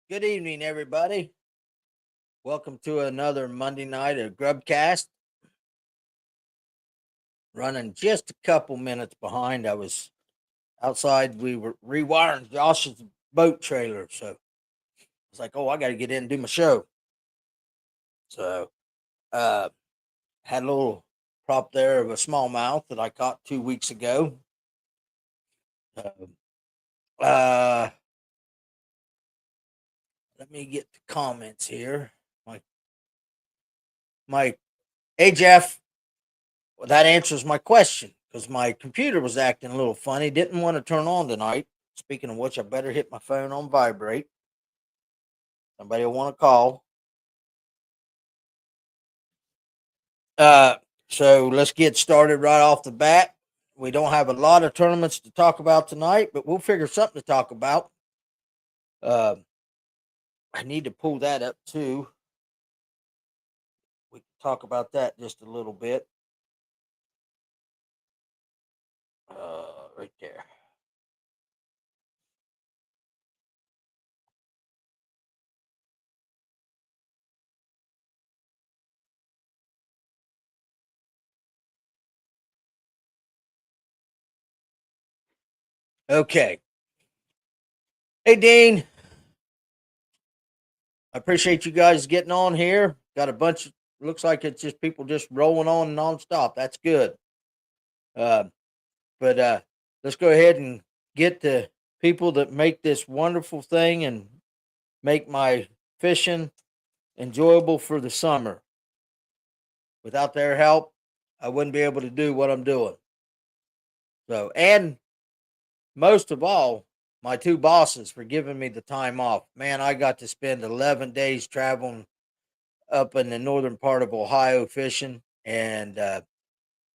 Good evening, everybody. Welcome to another Monday night of Grubb Cast. Running just a couple minutes behind. I was outside. We were rewiring Josh's boat trailer, so I was like, "Oh, I got to get in and do my show." So, uh, had a little prop there of a smallmouth that I caught 2 weeks ago. Uh, uh, Let me get the comments here. My, hey Jeff, well, that answers my question because my computer was acting a little funny. Didn't want to turn on tonight. Speaking of which, I better hit my phone on vibrate. Somebody will want to call. Uh, so let's get started right off the bat. We don't have a lot of tournaments to talk about tonight, but we'll figure something to talk about. I need to pull that up too. We can talk about that just a little bit. Right there. Okay. Hey, Dean. I appreciate you guys getting on here. Got a bunch. Looks like it's just people just rolling on nonstop. That's good. Uh, but let's go ahead and get the people that make this wonderful thing and make my fishing enjoyable for the summer. Without their help, I wouldn't be able to do what I'm doing. So, and most of all, my two bosses for giving me the time off. Man, I got to spend 11 days traveling up in the northern part of Ohio fishing, and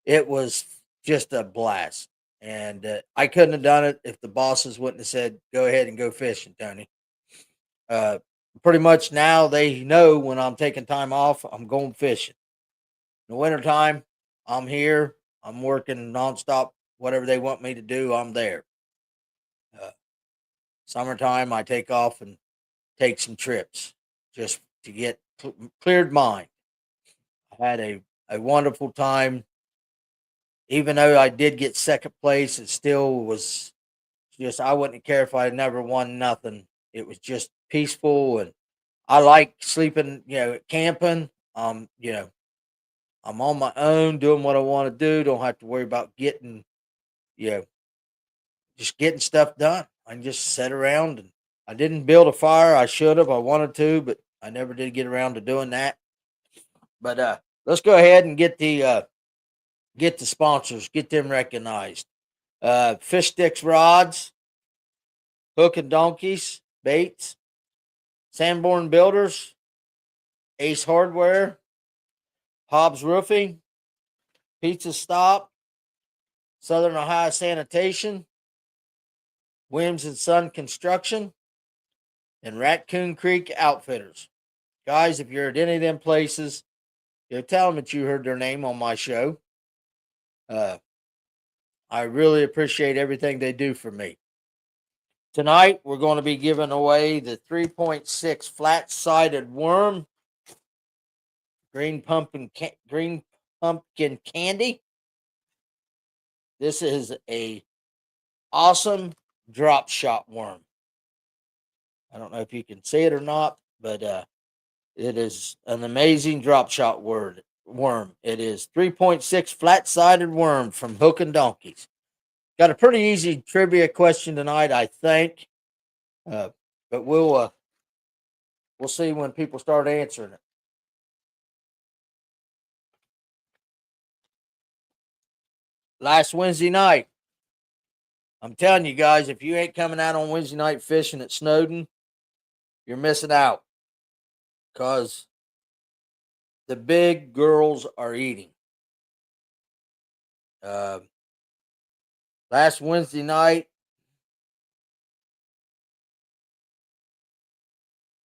it was just a blast. And I couldn't have done it if the bosses wouldn't have said, "Go ahead and go fishing, Tony." Uh, Pretty much now they know when I'm taking time off, I'm going fishing. In the wintertime, I'm here. I'm working nonstop. Whatever they want me to do, I'm there. Uh, Summertime, I take off and take some trips just to get cleared mind. I had a wonderful time. Even though I did get second place, it still was just, I wouldn't care if I never won nothing. It was just peaceful, and I like sleeping, camping. I'm on my own doing what I want to do. Don't have to worry about getting, you know, just getting stuff done. I can just sit around, and I didn't build a fire. I should have. I wanted to, but I never did get around to doing that. But let's go ahead and get the sponsors, get them recognized. Fish Sticks Rods, Hook and Donkeys, Baits, Sanborn Builders, Ace Hardware, Hobbs Roofing, Pizza Stop, Southern Ohio Sanitation, Williams and Son Construction, and Raccoon Creek Outfitters. Guys, if you're at any of them places, tell them that you heard their name on my show. I really appreciate everything they do for me. Tonight, we're going to be giving away the 3.6 flat-sided worm, green pumpkin candy. This is a awesome drop shot worm. I don't know if you can see it or not, but it is an amazing drop shot worm. It is 3.6 flat-sided worm from Hook and Donkeys. Got a pretty easy trivia question tonight, I think. Uh, but we'll see when people start answering it. Last Wednesday night, I'm telling you guys, if you ain't coming out on Wednesday night fishing at Snowden, you're missing out because the big girls are eating. Uh, Last Wednesday night,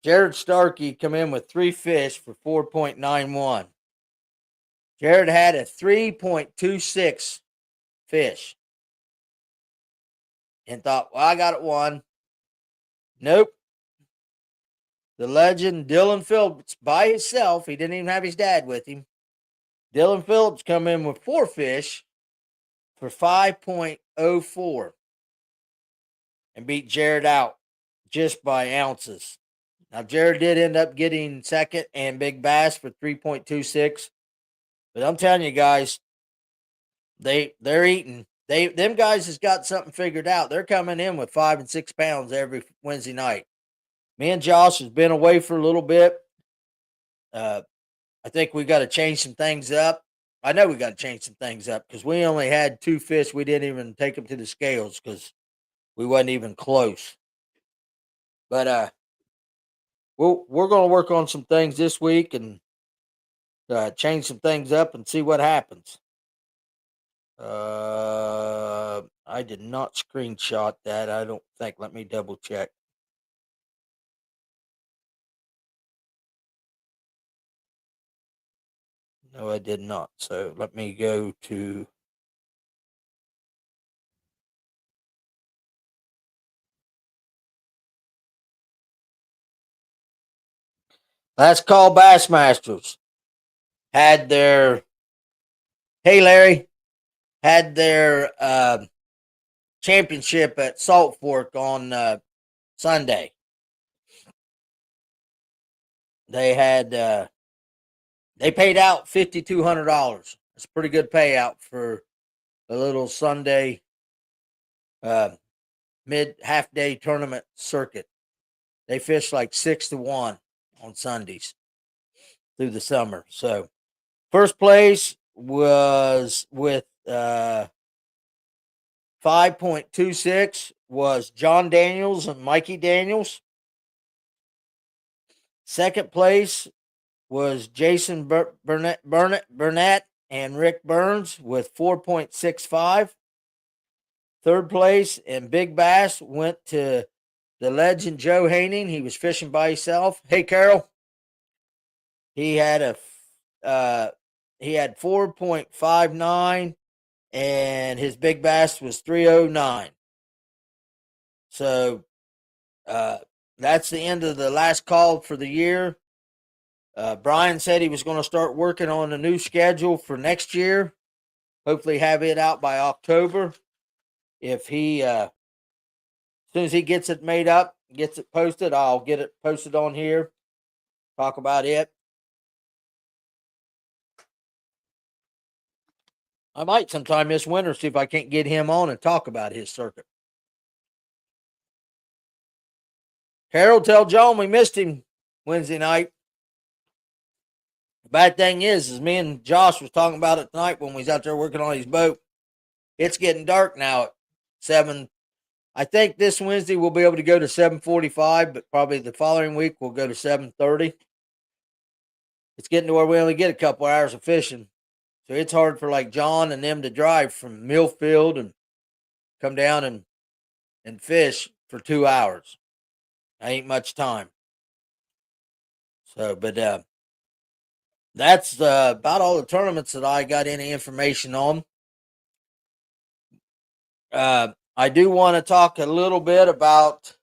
Jared Starkey come in with 3 fish for 4.91. Jared had a 3.26 fish and thought, well, I got it one. Nope. The legend, Dylan Phillips, by himself, he didn't even have his dad with him. Dylan Phillips come in with 4 fish for 5.04 and beat Jared out just by ounces. Now, Jared did end up getting second and Big Bass for 3.26. But I'm telling you guys, they're eating. Them guys has got something figured out. They're coming in with 5 and 6 pounds every Wednesday night. Me and Josh has been away for a little bit. I think we got to change some things up. I know we got to change some things up because we only had 2 fish. We didn't even take them to the scales because we wasn't even close. But we're going to work on some things this week and change some things up and see what happens. I did not screenshot that. I don't think. Let me double check. No, I did not. So let me go to. Last Call Bassmasters had their. Hey, Larry. Had their championship at Salt Fork on Sunday. They had they paid out $5,200. That's a pretty good payout for a little Sunday mid half day tournament circuit. They fished like 6-1 on Sundays through the summer. So first place was with 5.26 was John Daniels and Mikey Daniels. Second place was Jason Burnett and Rick Burns with 4.65. Third place and Big Bass went to the legend Joe Haining. He was fishing by himself. Hey, Carol. He had 4.59 and his Big Bass was 309. So that's the end of the last call for the year. Brian said he was going to start working on a new schedule for next year. Hopefully have it out by October. If he, as soon as he gets it made up, gets it posted, I'll get it posted on here. Talk about it. I might sometime this winter see if I can't get him on and talk about his circuit. Harold, tell John we missed him Wednesday night. The bad thing is me and Josh was talking about it tonight when we was out there working on his boat. It's getting dark now at 7. I think this Wednesday we'll be able to go to 7:45, but probably the following week we'll go to 7:30. It's getting to where we only get a couple hours of fishing. So it's hard for like John and them to drive from Millfield and come down and fish for 2 hours. Ain't much time. So, but that's about all the tournaments that I got any information on. I do want to talk a little bit about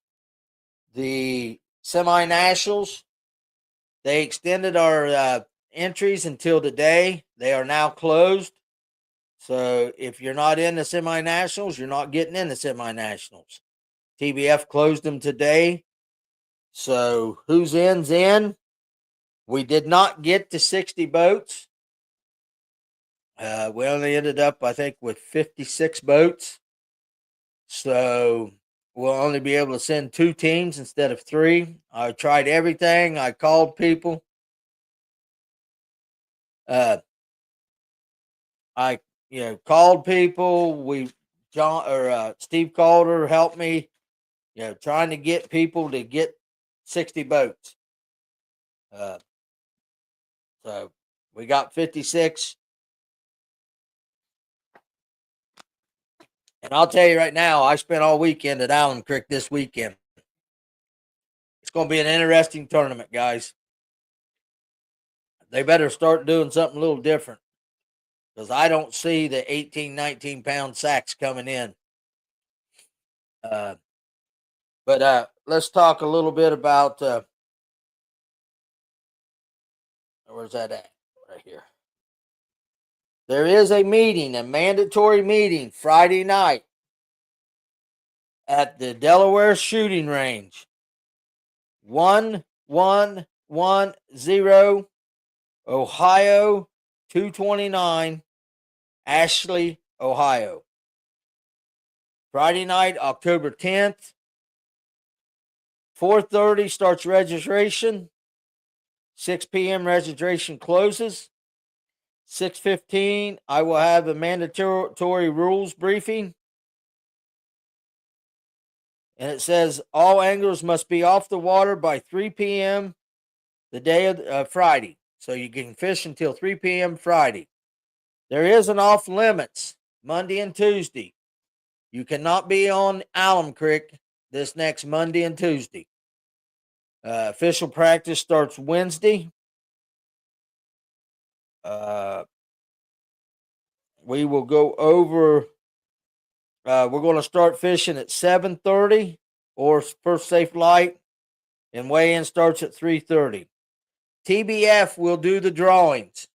the semi-nationals. They extended our entries until today. They are now closed. So if you're not in the semi-nationals, you're not getting in the semi-nationals. TBF closed them today. So who's in's in? We did not get to 60 boats. We only ended up, I think, with 56 boats. So we'll only be able to send 2 teams instead of 3. I tried everything. I called people. I called people. Steve Calder helped me. Trying to get people to get 60 boats. So we got 56. And I'll tell you right now, I spent all weekend at Allen Creek this weekend. It's going to be an interesting tournament, guys. They better start doing something a little different, because I don't see the 18, 19-pound sacks coming in. But let's talk a little bit about where's that at? Right here. There is a meeting, a mandatory meeting, Friday night at the Delaware shooting range. 1110 Ohio 229, Ashley, Ohio. Friday night, October 10th. 4:30 starts registration. 6 p.m. registration closes. 6:15, I will have a mandatory rules briefing. And it says all anglers must be off the water by 3 p.m. the day of Friday. So you can fish until 3 p.m. Friday. There is an off limits Monday and Tuesday. You cannot be on Alum Creek this next Monday and Tuesday. Official practice starts Wednesday. We will go over. We're going to start fishing at 7:30 or first safe light, and weigh-in starts at 3:30. TBF will do the drawings.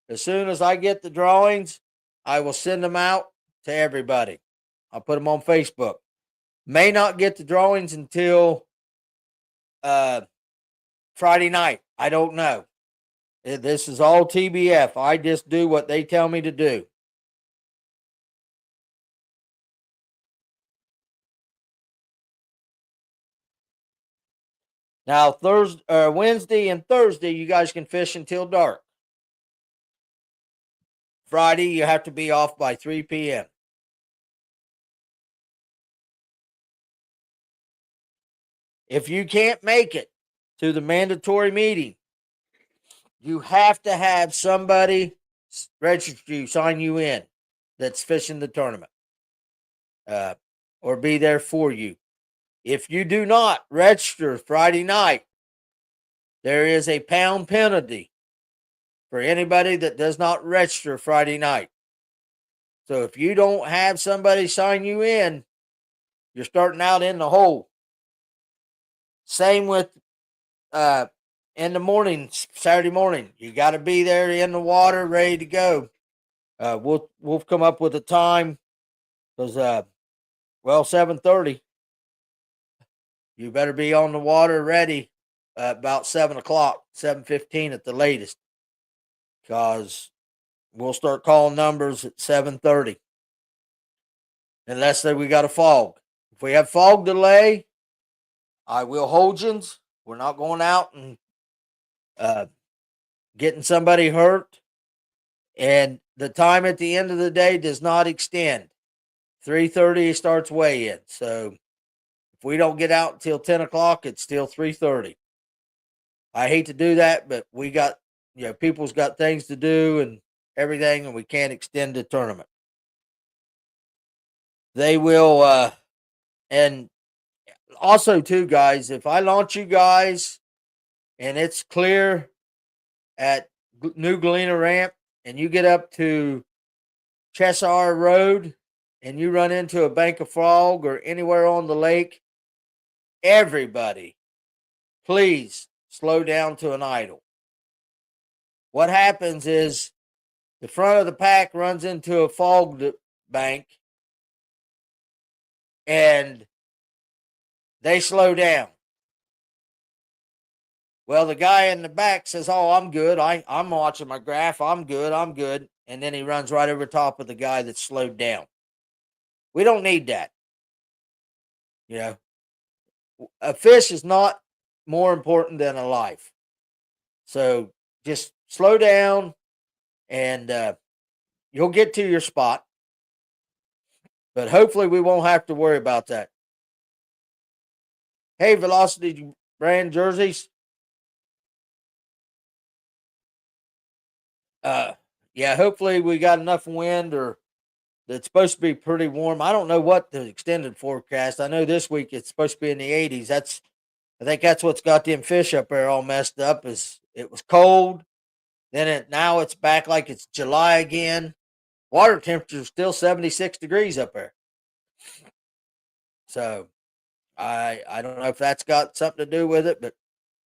As soon as I get the drawings, I will send them out to everybody. I'll put them on Facebook. May not get the drawings until Friday night. I don't know. This is all TBF. I just do what they tell me to do. Now, Wednesday and Thursday, you guys can fish until dark. Friday, you have to be off by 3 p.m. If you can't make it to the mandatory meeting, you have to have somebody register you, sign you in, that's fishing the tournament, or be there for you. If you do not register Friday night, there is a pound penalty for anybody that does not register Friday night. So if you don't have somebody sign you in, you're starting out in the hole. Same with in the morning, Saturday morning. You got to be there in the water, ready to go. We'll come up with a time, because 7:30. You better be on the water ready about 7 o'clock, 7:15 at the latest, because we'll start calling numbers at 7:30. Unless we got a fog. If we have fog delay, I will hold you. We're not going out and getting somebody hurt. And the time at the end of the day does not extend. 3:30 starts weigh-in. So if we don't get out until 10 o'clock, it's still 3:30. I hate to do that, but we got, people's got things to do and everything, and we can't extend the tournament. They will, and also too, guys, if I launch you guys and it's clear at New Galena Ramp and you get up to Cheshire Road and you run into a bank of frog or anywhere on the lake, everybody, please slow down to an idle. What happens is the front of the pack runs into a fog bank and they slow down. Well, the guy in the back says, "Oh, I'm good. I'm watching my graph. I'm good. I'm good." And then he runs right over top of the guy that's slowed down. We don't need that. You know, a fish is not more important than a life. So just slow down and you'll get to your spot. But hopefully we won't have to worry about that. Hey, Velocity brand jerseys. Uh, yeah, hopefully we got enough wind or it's supposed to be pretty warm. I don't know what the extended forecast. I know this week it's supposed to be in the 80s. I think that's what's got them fish up there all messed up. Is it was cold, then now it's back like it's July again. Water temperature is still 76 degrees up there. So I don't know if that's got something to do with it, but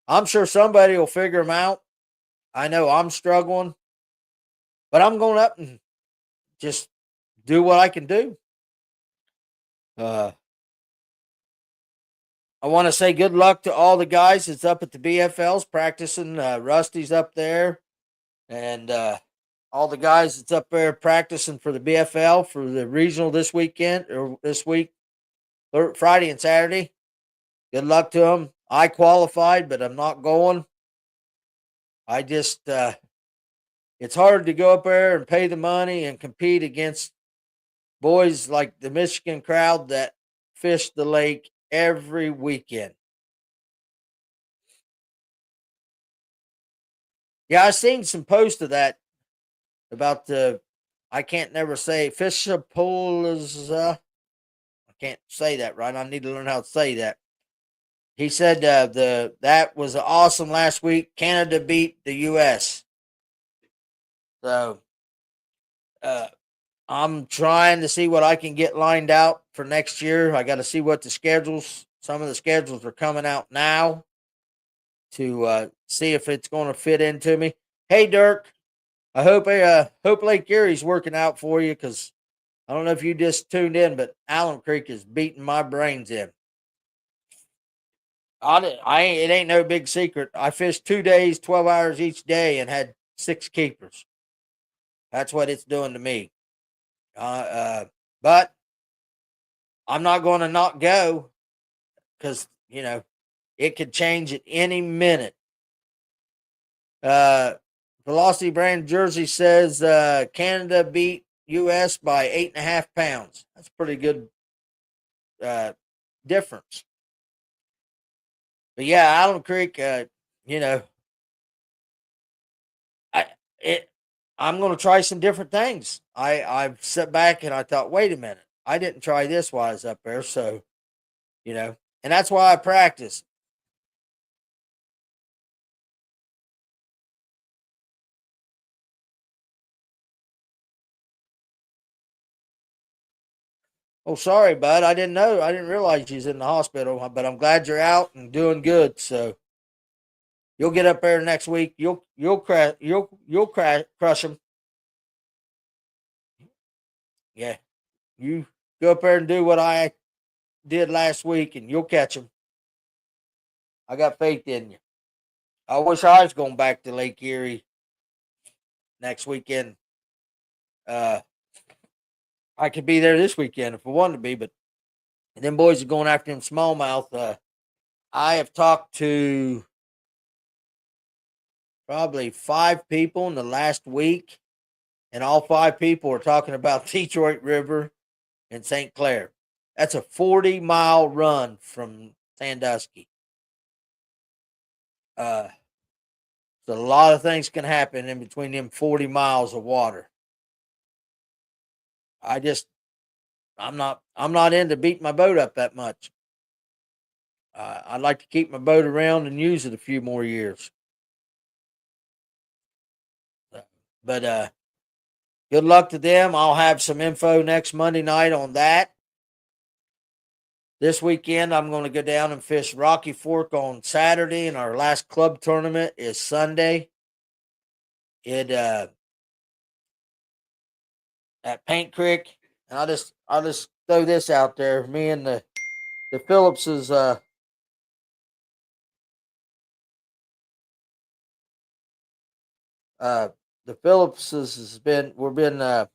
I'm sure somebody will figure them out. I know I'm struggling, but I'm going up and just do what I can do. Uh, I want to say good luck to all the guys that's up at the BFLs practicing. Rusty's up there, and all the guys that's up there practicing for the BFL for the regional this weekend or this week, Friday and Saturday. Good luck to them. I qualified, but I'm not going. I just, it's hard to go up there and pay the money and compete against boys like the Michigan crowd that fish the lake every weekend. Yeah, I seen some posts of that about the, I can't never say Fishapolas. I can't say that right. I need to learn how to say that. He said that was awesome last week. Canada beat the U.S. So uh, I'm trying to see what I can get lined out for next year. I got to see what some of the schedules are coming out now to see if it's going to fit into me. Hey, Dirk, I hope Lake Erie's working out for you because I don't know if you just tuned in, but Allen Creek is beating my brains in. It ain't no big secret. I fished 2 days, 12 hours each day, and had 6 keepers. That's what it's doing to me. But I'm not going to not go because it could change at any minute. Uh, Velocity brand jersey says Canada beat U.S. by 8.5 pounds. That's pretty good difference. But yeah, Allen Creek, you know, I it I'm going to try some different things. I've sat back and I thought, wait a minute, I didn't try this while I was up there, so and that's why I practice. Oh, sorry, bud. I didn't know. I didn't realize you was in the hospital, but I'm glad you're out and doing good. So you'll get up there next week. Crush them. Yeah, you go up there and do what I did last week, and you'll catch them. I got faith in you. I wish I was going back to Lake Erie next weekend. Uh, I could be there this weekend if I wanted to be, but them boys are going after him smallmouth. I have talked to probably 5 people in the last week, and all 5 people are talking about Detroit River and St. Clair. That's a 40-mile run from Sandusky. Uh, so a lot of things can happen in between them 40 miles of water. I just I'm not into beating my boat up that much. I'd like to keep my boat around and use it a few more years. But good luck to them. I'll have some info next Monday night on that. This weekend, I'm going to go down and fish Rocky Fork on Saturday, and our last club tournament is Sunday. It at Paint Creek. And I'll just throw this out there. Me and the Phillipses uh the Phillipses we've been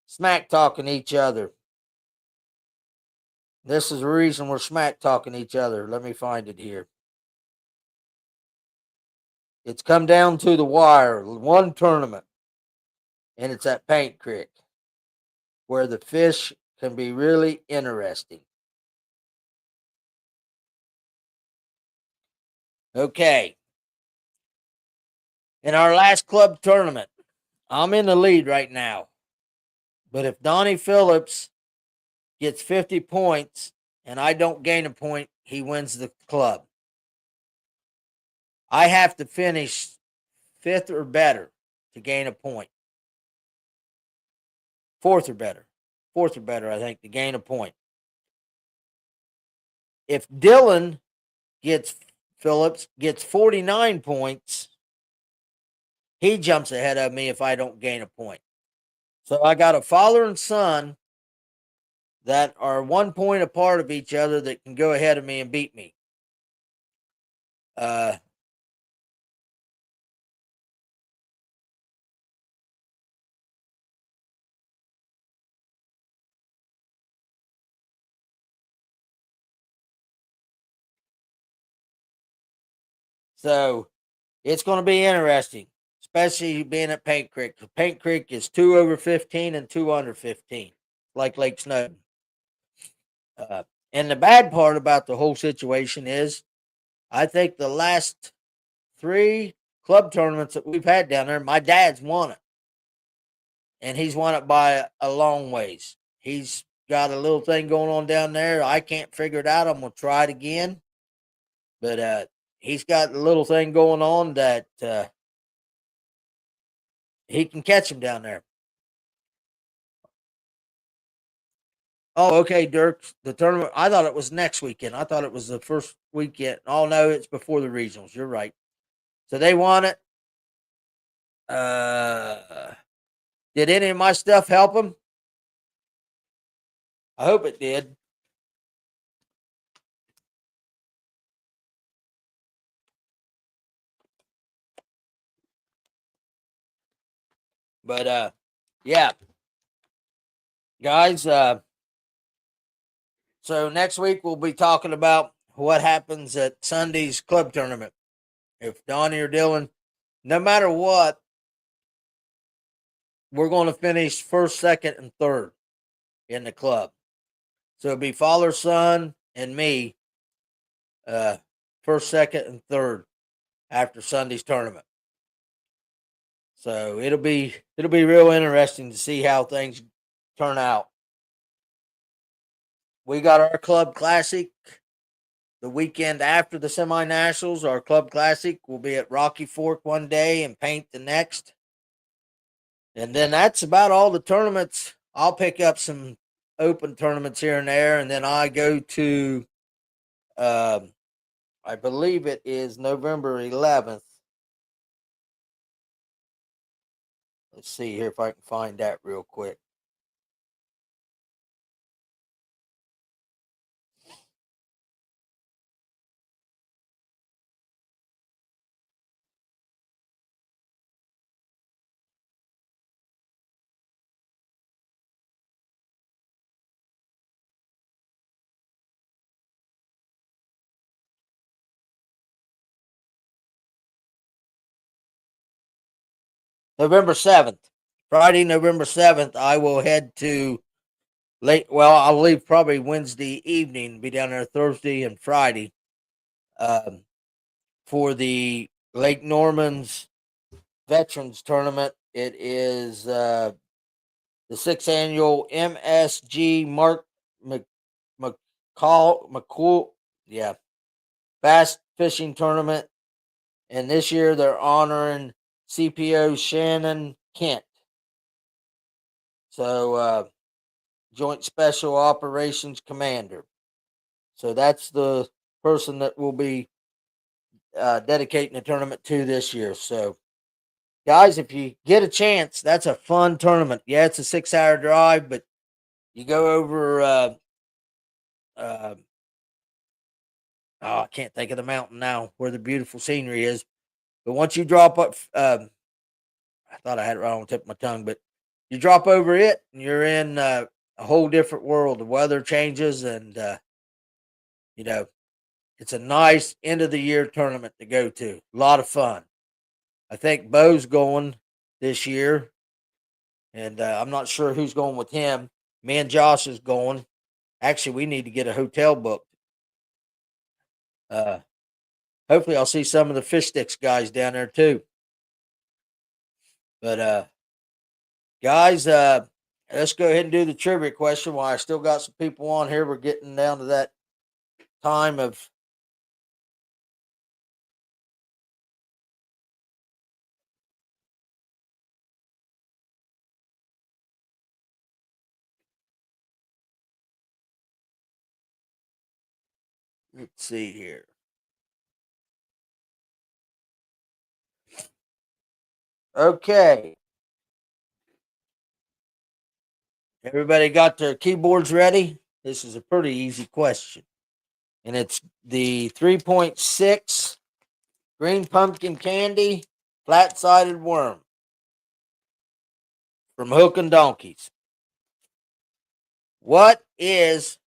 smack talking each other. This is the reason we're smack talking each other. Let me find it here. It's come down to the wire. One tournament, and it's at Paint Creek, where the fish can be really interesting. Okay. In our last club tournament, I'm in the lead right now. But if Donnie Phillips gets 50 points and I don't gain a point, he wins the club. I have to finish fifth or better to gain a point. Fourth or better. Fourth or better, I think, to gain a point. If Dylan Phillips gets 49 points, he jumps ahead of me if I don't gain a point. So I got a father and son that are 1 point apart of each other that can go ahead of me and beat me. Uh, so it's going to be interesting, especially being at Paint Creek. Paint Creek is 2 over 15 and 2 under 15, like Lake Snowden. And the bad part about the whole situation is I think the last 3 club tournaments that we've had down there, my dad's won it. And he's won it by a long ways. He's got a little thing going on down there. I can't figure it out. I'm going to try it again. But he's got a little thing going on that he can catch him down there. Oh, okay, Dirk. The tournament, I thought it was next weekend. I thought it was the first weekend. Oh, no, it's before the regionals. You're right. So they won it. Did any of my stuff help them? I hope it did. But yeah, guys. So next week we'll be talking about what happens at Sunday's club tournament. If Donnie or Dylan, no matter what, we're going to finish first, second, and third in the club. So it'll be father, son, and me, first, second, and third after Sunday's tournament. So it'll be real interesting to see how things turn out. We got our club classic the weekend after the semi-nationals. Our club classic will be at Rocky Fork one day and Paint the next. And then that's about all the tournaments. I'll pick up some open tournaments here and there, and then I go to, I believe it is November 11th. Let's see here if I can find that real quick. November 7th. Friday, November 7th, I will head to I'll leave probably Wednesday evening, be down there Thursday and Friday for the Lake Norman's Veterans Tournament. It is the 6th annual MSG McCool, Bass Fishing Tournament. And this year they're honoring CPO Shannon Kent. So, Joint Special Operations Commander. So that's the person that will be dedicating the tournament to this year. So, guys, if you get a chance, that's a fun tournament. Yeah, it's a 6-hour drive, but you go over. I can't think of the mountain now where the beautiful scenery is. But once you drop up, I thought I had it right on the tip of my tongue, but you drop over it and you're in a whole different world. The weather changes, and you know, it's a nice end of the year tournament to go to. A lot of fun. I think Bo's going this year, and I'm not sure who's going with him. Me and Josh is going. Actually, we need to get a hotel booked. Uh, Hopefully, I'll see some of the fish sticks guys down there too. But guys, let's go ahead and do the trivia question. While I still got some people on here, we're getting down to that time of. Let's see here. Okay. Everybody got their keyboards ready? This is a pretty easy question. And it's the 3.6 green pumpkin candy flat sided worm from Hook and Donkeys. What is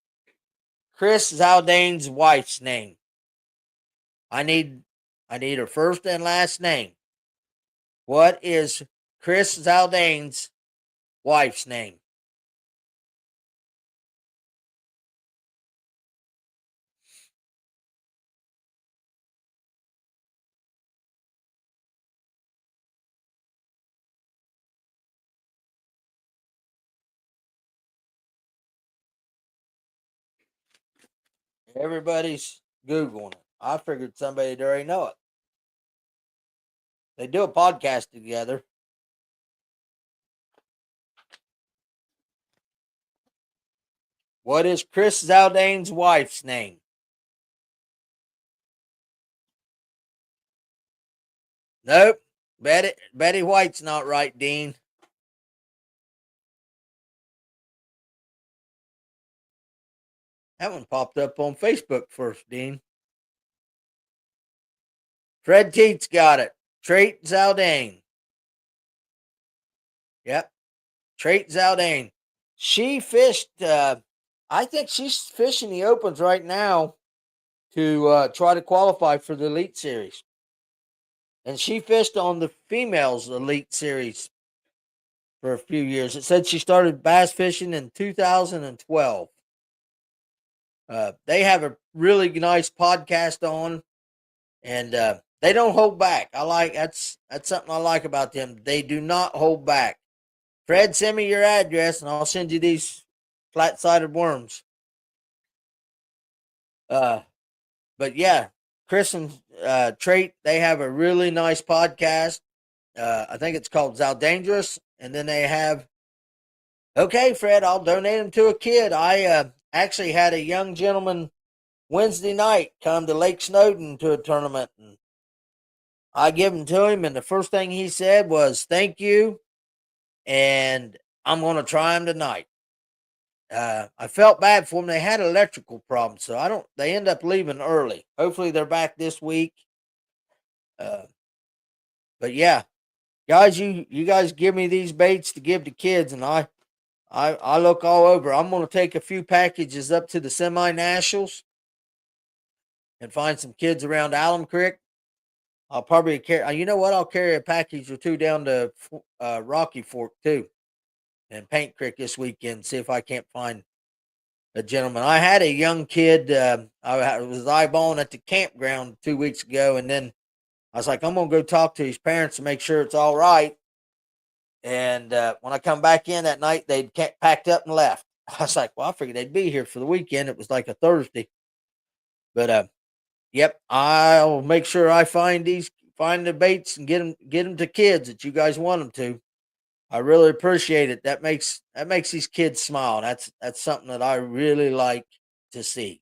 Chris Zaldane's wife's name? I need her first and last name. What is Chris Zaldane's wife's name? Everybody's Googling it. I figured somebody'd already know it. They do a podcast together. What is Chris Zaldane's wife's name? Nope. Betty White's not right, Dean. That one popped up on Facebook first, Dean. Fred Teets got it. Trait Zaldane. Yep. Trait Zaldane. She fished, I think she's fishing the Opens right now to try to qualify for the Elite Series. And she fished on the females Elite Series for a few years. It said she started bass fishing in 2012. They have a really nice podcast on, and they don't hold back. That's something I like about them. They do not hold back. Fred, send me your address, and I'll send you these flat-sided worms. But yeah, Chris and Trait, they have a really nice podcast. I think it's called Zaldangerous, and then they have. Okay, Fred, I'll donate them to a kid. I actually had a young gentleman Wednesday night come to Lake Snowden to a tournament, and I give them to him, and the first thing he said was "Thank you," and I'm going to try them tonight. I felt bad for them. They had electrical problems, so I don't. They end up leaving early. Hopefully, they're back this week. Uh, but yeah, guys, you guys give me these baits to give to kids, and I look all over. I'm going to take a few packages up to the semi-nationals and find some kids around Alum Creek. I'll probably carry. You know what? I'll carry a package or two down to Rocky Fork too, and Paint Creek this weekend. See if I can't find a gentleman. I had a young kid. I was eyeballing at the campground 2 weeks ago, and then I was like, I'm gonna go talk to his parents to make sure it's all right. And when I come back in that night, they'd packed up and left. I was like, well, I figured they'd be here for the weekend. It was like a Thursday, but yep, I'll make sure I find the baits and get them to kids that you guys want them to. I really appreciate it. That makes these kids smile. That's something that I really like to see.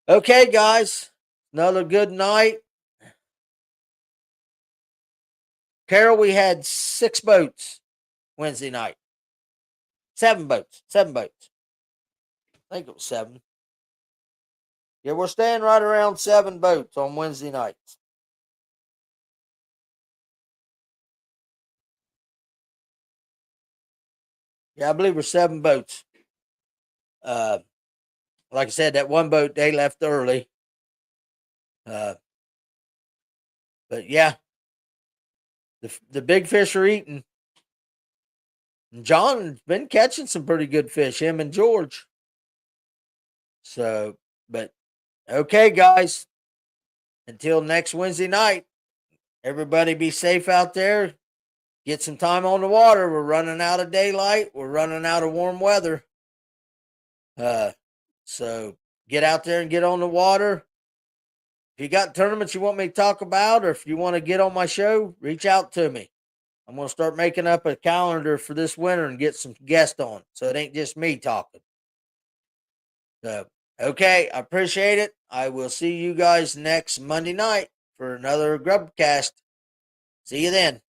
Okay, guys, another good night. Carol, we had 6 boats Wednesday night. 7 boats. 7 boats. I think it was 7. Yeah, we're staying right around 7 boats on Wednesday nights. Yeah, I believe we're 7 boats. Like I said, that one boat, they left early. But yeah, the big fish are eating. And John's been catching some pretty good fish, him and George. So, but okay, guys, until next Wednesday night, everybody be safe out there. Get some time on the water. We're running out of daylight. We're running out of warm weather. So get out there and get on the water. If you got tournaments you want me to talk about, or if you want to get on my show, reach out to me. I'm going to start making up a calendar for this winter and get some guests on, so it ain't just me talking. So, okay, I appreciate it. I will see you guys next Monday night for another Grubb Cast. See you then.